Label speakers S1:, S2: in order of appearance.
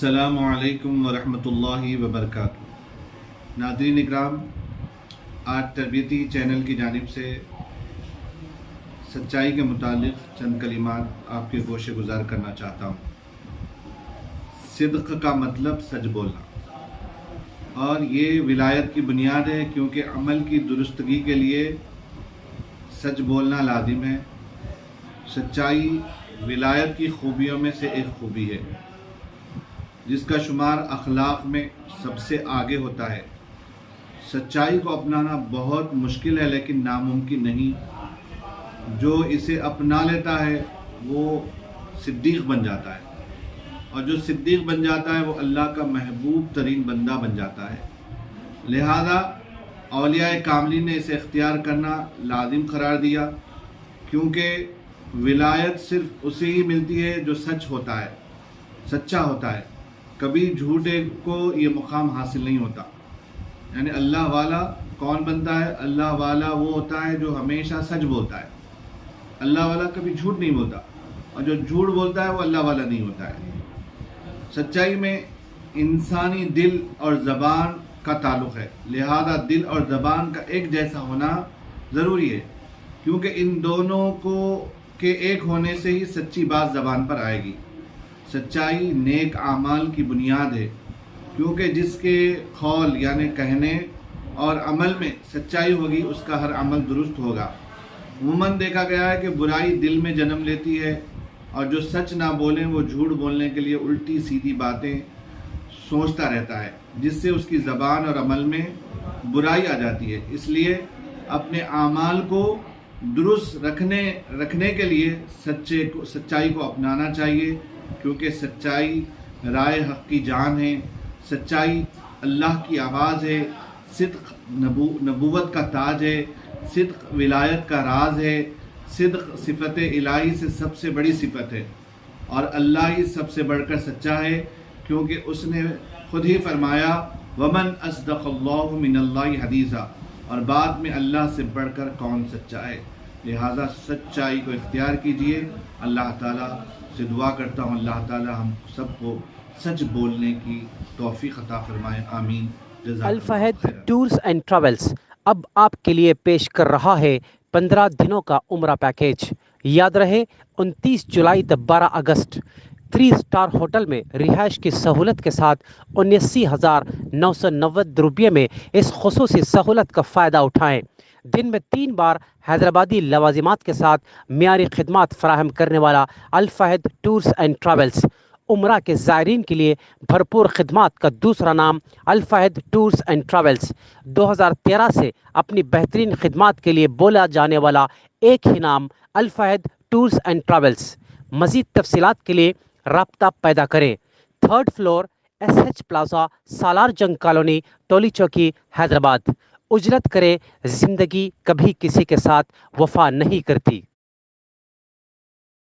S1: अस्सलामु अलैकुम वरहमतुल्लाहि वबरकातुहू। नाज़रीन इकराम, आज तरबियती चैनल की जानिब से सच्चाई के मुतालिक चंद कलिमात आपके गोशे गुजार करना चाहता हूँ। सिद्क़ का मतलब सच बोलना, और ये विलायत की बुनियाद है, क्योंकि अमल की दुरुस्तगी के लिए सच बोलना लाजिम है। सच्चाई विलायत की खूबियों में से एक खूबी है, जिसका शुमार अखलाक में सबसे आगे होता है। सच्चाई को अपनाना बहुत मुश्किल है, लेकिन नामुमकिन नहीं। जो इसे अपना लेता है वो सिद्दीक़ बन जाता है, और जो सिद्दीक़ बन जाता है वो अल्लाह का महबूब तरीन बंदा बन जाता है। लिहाजा औलिया कामिलीन ने इसे इख्तियार करना लाजिम करार दिया, क्योंकि विलायत सिर्फ उसे ही मिलती है जो सच होता है, सच्चा होता है। कभी झूठे को ये मुकाम हासिल नहीं होता। यानी अल्लाह वाला कौन बनता है? अल्लाह वाला वो होता है जो हमेशा सच बोलता है। अल्लाह वाला कभी झूठ नहीं बोलता, और जो झूठ बोलता है वो अल्लाह वाला नहीं होता है। सच्चाई में इंसानी दिल और ज़बान का ताल्लुक़ है, लिहाजा दिल और ज़बान का एक जैसा होना ज़रूरी है, क्योंकि इन दोनों को के एक होने से ही सच्ची बात ज़बान पर आएगी। सच्चाई नेक आमाल की बुनियाद है, क्योंकि जिसके खौल यानी कहने और अमल में सच्चाई होगी, उसका हर अमल दुरुस्त होगा। उमूमन देखा गया है कि बुराई दिल में जन्म लेती है, और जो सच ना बोलें वो झूठ बोलने के लिए उल्टी सीधी बातें सोचता रहता है, जिससे उसकी ज़बान और अमल में बुराई आ जाती है। इसलिए अपने आमाल को दुरुस्त रखने के लिए सच्चाई को अपनाना चाहिए, क्योंकि सच्चाई राय हक़ की जान है। सच्चाई अल्लाह की आवाज़ है। सिद्क़ नबूवत का ताज है। सिद्क़ विलायत का राज है। सिद्क़ सिफ़त इलाही से सबसे बड़ी सिफ़त है, और अल्लाह ही सबसे बढ़कर सच्चा है, क्योंकि उसने खुद ही फरमाया वमन अस्दक़ल्लाहु मिनल्लाहि हदीसा, और बाद में अल्लाह से बढ़कर कौन सच्चा है। लिहाजा सच्चाई को इख्तियार कीजिए। अल्लाह ताला से दुआ करता हूँ, अल्लाह ताला हम सबको सच बोलने की तौफीक अता फरमाए। आमीन।
S2: अल फहद टूर्स एंड ट्रैवल्स अब आपके लिए पेश कर रहा है 15 दिनों का उम्रा पैकेज। याद रहे 29 जुलाई तक 12 अगस्त 3 स्टार होटल में रिहाइश की सहूलत के साथ 79,990 रुपये में इस खुसूसी सहूलत का फ़ायदा उठाएं। दिन में 3 बार हैदराबादी लवाजिमात के साथ मियारी खिदमत फराहम करने वाला अल फहद टूर्स एंड ट्रैवल्स उम्रा के ज़ायरीन के लिए भरपूर खिदमत का दूसरा नाम अल फहद टूर्स एंड ट्रैवल्स। 2013 से अपनी बेहतरीन खिदमत के लिए बोला जाने वाला एक ही नाम अल फहद टूर्स एंड ट्रैवल्स। मज़ीद तफसीलात के लिए राब्ता पैदा करें। 3rd फ्लोर SH प्लाजा, सालार जंग कॉलोनी, टोली चौकी, हैदराबाद। उजरत करे ज़िंदगी कभी किसी के साथ वफा नहीं करती।